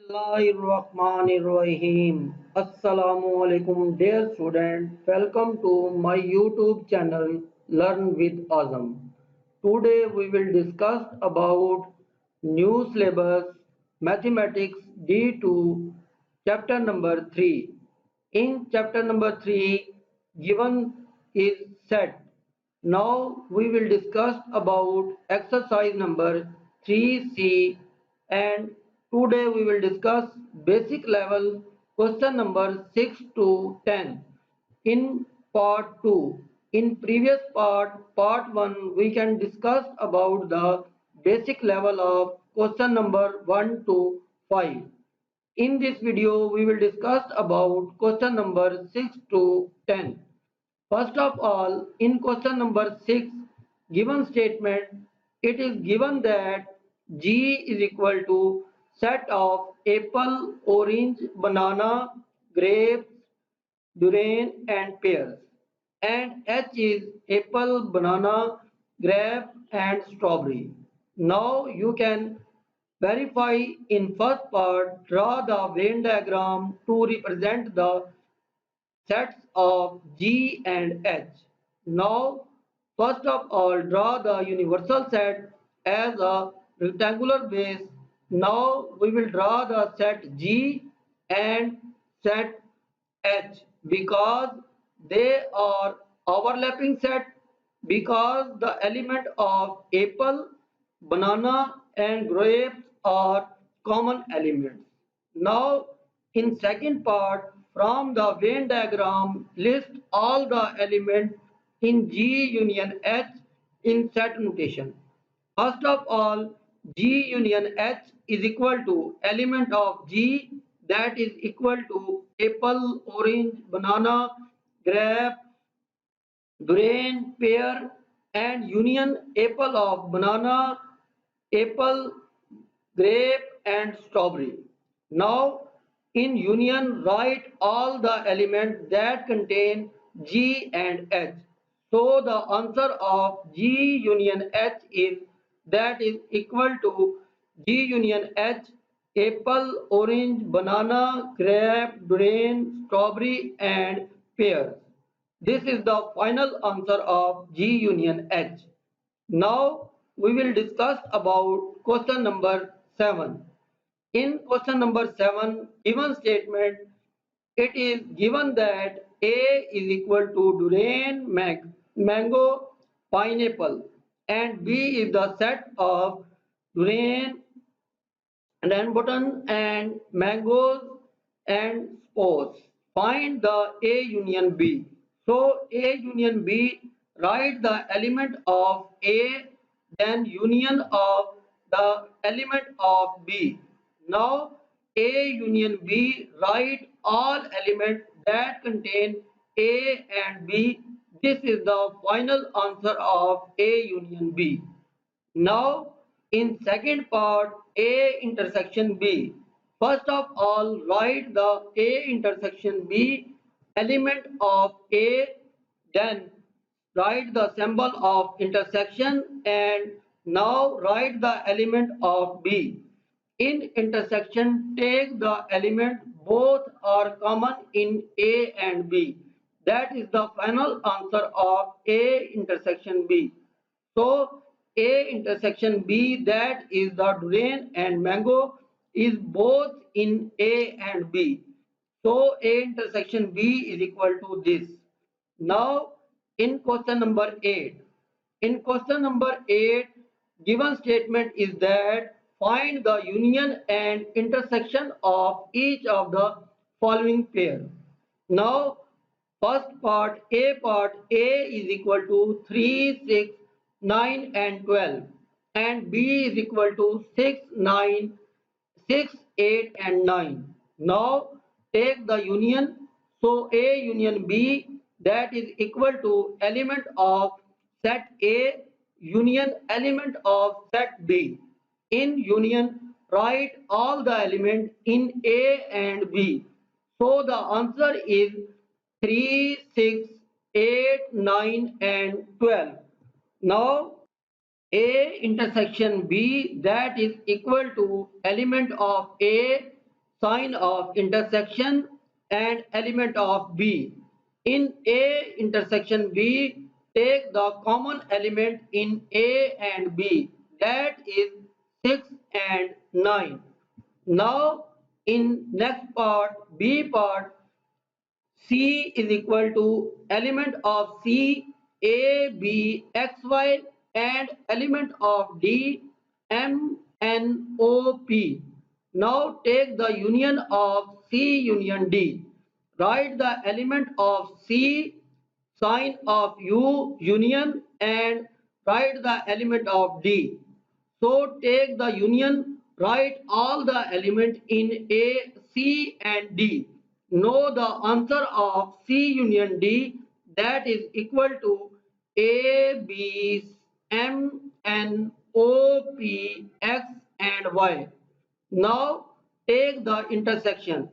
Bismillahirrahmanirrahim. Assalamu Alaikum, dear student. Welcome to my YouTube channel Learn with Azam. Today we will discuss about new syllabus mathematics D2 chapter number 3. In chapter number 3 given is set. Now we will discuss about exercise number 3C, and today we will discuss basic level question number 6 to 10 in part 2. In previous part 1, we can discuss about the basic level of question number 1 to 5. In this video, we will discuss about question number 6 to 10. First of all, in question number 6, given statement, it is given that G is equal to set of apple, orange, banana, grapes, durian and pears, and H is apple, banana, grape and strawberry. Now you can verify in first part, draw the Venn diagram to represent the sets of G and H. Now, first of all, draw the universal set as a rectangular base. Now, we will draw the set G and set H because they are overlapping set, because the element of apple, banana and grapes are common elements. Now, in second part, from the Venn diagram, list all the elements in G union H in set notation. First of all, G union H is equal to element of G, that is equal to apple, orange, banana, grape, durian, pear, and union apple of banana, apple, grape and strawberry. Now in union write all the elements that contain G and H. So the answer of G union H is, that is equal to G union H, apple, orange, banana, grape, durian, strawberry and pear. This is the final answer of G union H. Now we will discuss about question number 7. In question number 7, given statement, it is given that A is equal to durian, mango, pineapple, and B is the set of durian, rambutan, and mangoes and spores. Find the A union B. So A union B, write the element of A, then union of the element of B. Now A union B, write all elements that contain A and B. This is the final answer of A union B. Now in second part, A intersection B. First of all, write the A intersection B element of A, then write the symbol of intersection, and now write the element of B. In intersection, take the element both are common in A and B. That is the final answer of A intersection B. So A intersection B, that is the durian and mango, is both in A and B. So A intersection B is equal to this. Now in question number 8. In question number 8, given statement is that find the union and intersection of each of the following pair. Now first part A is equal to 3, 6, 9 and 12, and B is equal to 6, 9, 6, 8 and 9. Now take the union. So A union B, that is equal to element of set A union element of set B. In union, write all the elements in A and B. So the answer is 3, 6, 8, 9 and 12. Now A intersection B, that is equal to element of A sign of intersection and element of B. In A intersection B, take the common element in A and B, that is 6 and 9. Now in next part, B part, C is equal to element of C, A, B, X, Y and element of D, M, N, O, P. Now take the union of C union D. Write the element of C, sign of U union and write the element of D. So take the union, write all the element in A, C and D. Know the answer of C union D, that is equal to A, B, M, N, O, P, X and Y. Now take the intersection.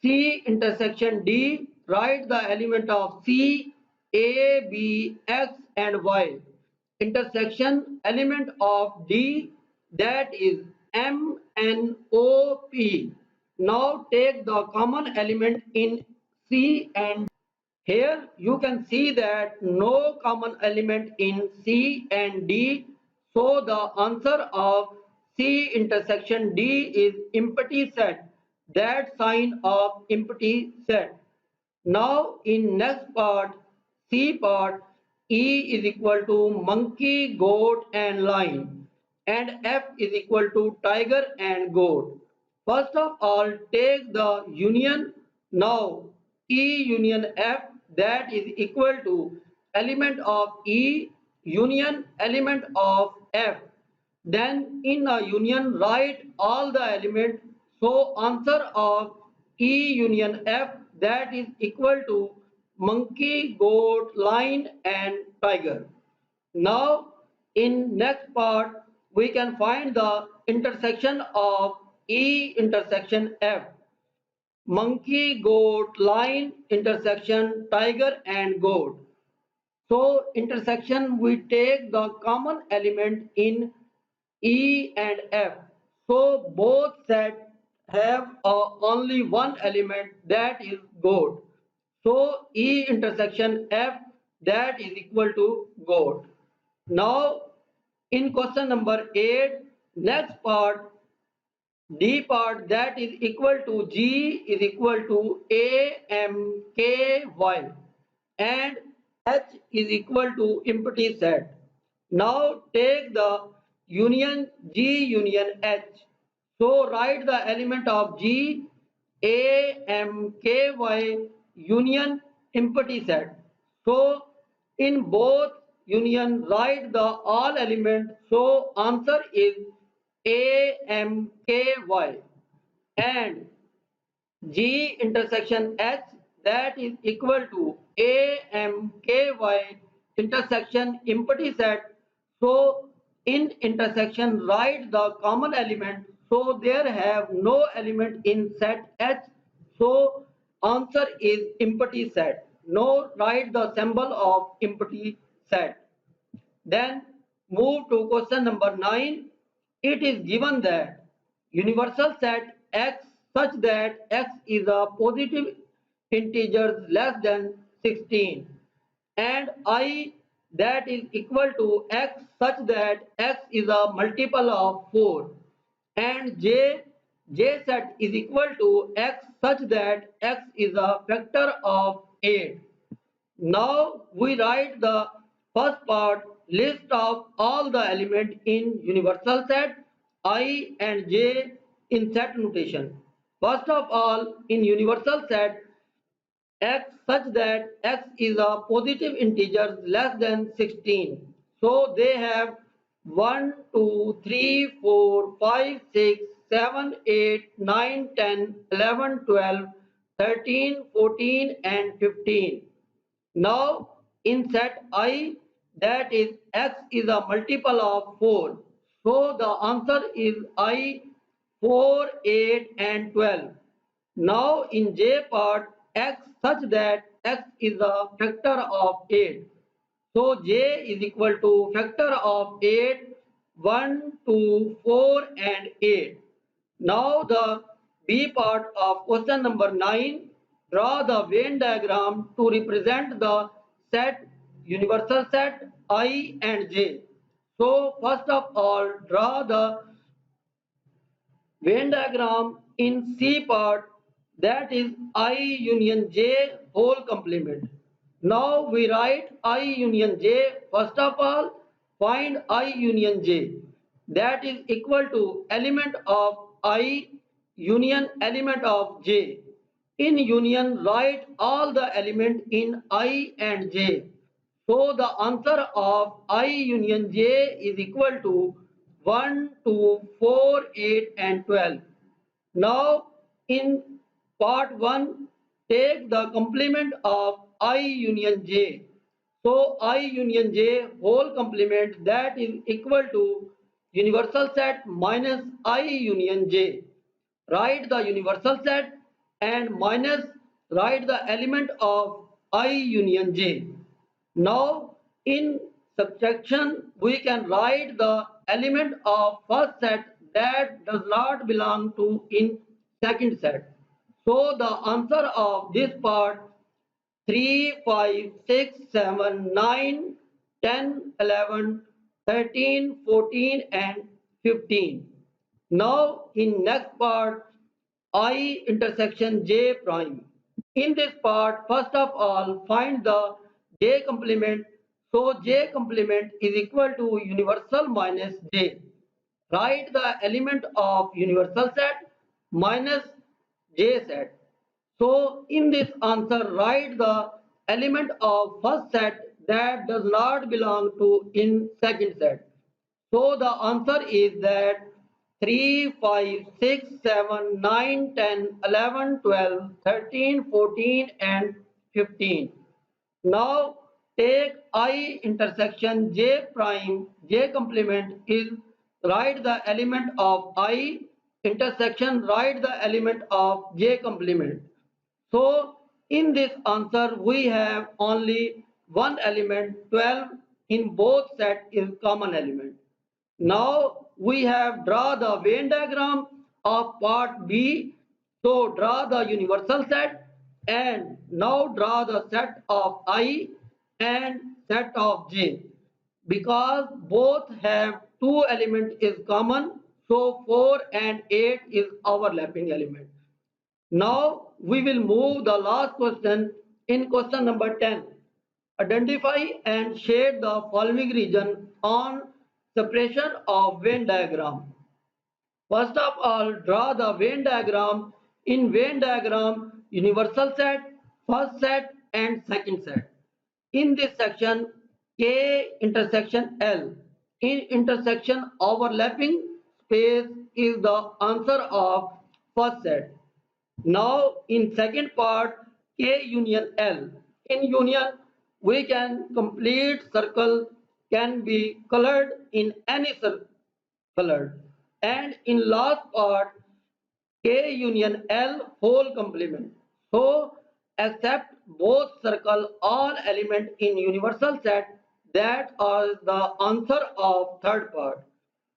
C intersection D, write the element of C, A, B, X and Y. Intersection element of D, that is M, N, O, P. Now take the common element in C and here you can see that no common element in C and D. So the answer of C intersection D is empty set. That sign of empty set. Now in next part, C part, E is equal to monkey, goat and lion and F is equal to tiger and goat. First of all, take the union. Now E union F, that is equal to element of E union element of F. Then in a union write all the elements. So answer of E union F, that is equal to monkey, goat, lion and tiger. Now in next part we can find the intersection of E intersection F. Monkey, goat, lion, intersection, tiger and goat. So intersection we take the common element in E and F. So both sets have only one element, that is goat. So E intersection F, that is equal to goat. Now in question number 8, next part, D part, that is equal to G is equal to A M K Y and H is equal to empty set. Now take the union G union H. So write the element of G A M K Y union empty set. So in both union write the all element. So answer is AMKY and G intersection H, that is equal to AMKY intersection empty set. So in intersection write the common element. So there have no element in set H. So answer is empty set. Now write the symbol of empty set. Then move to question number 9. It is given that universal set X such that X is a positive integer less than 16 and I that is equal to X such that X is a multiple of 4 and J set is equal to X such that X is a factor of 8. Now we write the first part, list of all the elements in universal set I and J in set notation. First of all, in universal set X such that X is a positive integer less than 16. So they have 1, 2, 3, 4, 5, 6, 7, 8, 9, 10, 11, 12, 13, 14 and 15. Now in set I, that is X is a multiple of 4. So the answer is I 4, 8 and 12. Now in J part X such that X is a factor of 8. So J is equal to factor of 8, 1, 2, 4 and 8. Now the B part of question number 9. Draw the Venn diagram to represent the set, universal set I and J. So first of all, draw the Venn diagram in C part, that is I union J whole complement. Now we write I union J. First of all, find I union J, that is equal to element of I union element of J. In union, write all the element in I and J. So the answer of I union J is equal to 1, 2, 4, 8 and 12. Now in part 1, take the complement of I union J. So I union J whole complement, that is equal to universal set minus I union J. Write the universal set and minus write the element of I union J. Now in subtraction we can write the element of first set that does not belong to in second set. So the answer of this part 3, 5, 6, 7, 9, 10, 11, 13, 14 and 15. Now in next part I intersection J prime. In this part, first of all, find the J complement. So J complement is equal to universal minus J. Write the element of universal set minus J set. So in this answer, write the element of first set that does not belong to in second set. So the answer is that 3, 5, 6, 7, 9, 10, 11, 12, 13, 14 and 15. Now take I intersection J prime, J complement is write the element of I intersection write the element of J complement. So in this answer we have only one element 12 in both set is common element. Now we have draw the Venn diagram of part B. So draw the universal set and now draw the set of I and set of J. Because both have two elements is common, so 4 and 8 is overlapping element. Now we will move the last question in question number 10. Identify and shade the following region on separation of Venn diagram. First of all, draw the Venn diagram. In Venn diagram, universal set, first set and second set. In this section, K intersection L. In intersection overlapping space is the answer of first set. Now in second part K union L. In union we can complete circle can be colored in any color. And in last part K union L whole complement. So accept both circle all element in universal set, that are the answer of third part.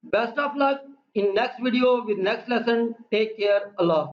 Best of luck in next video with next lesson. Take care. Allah.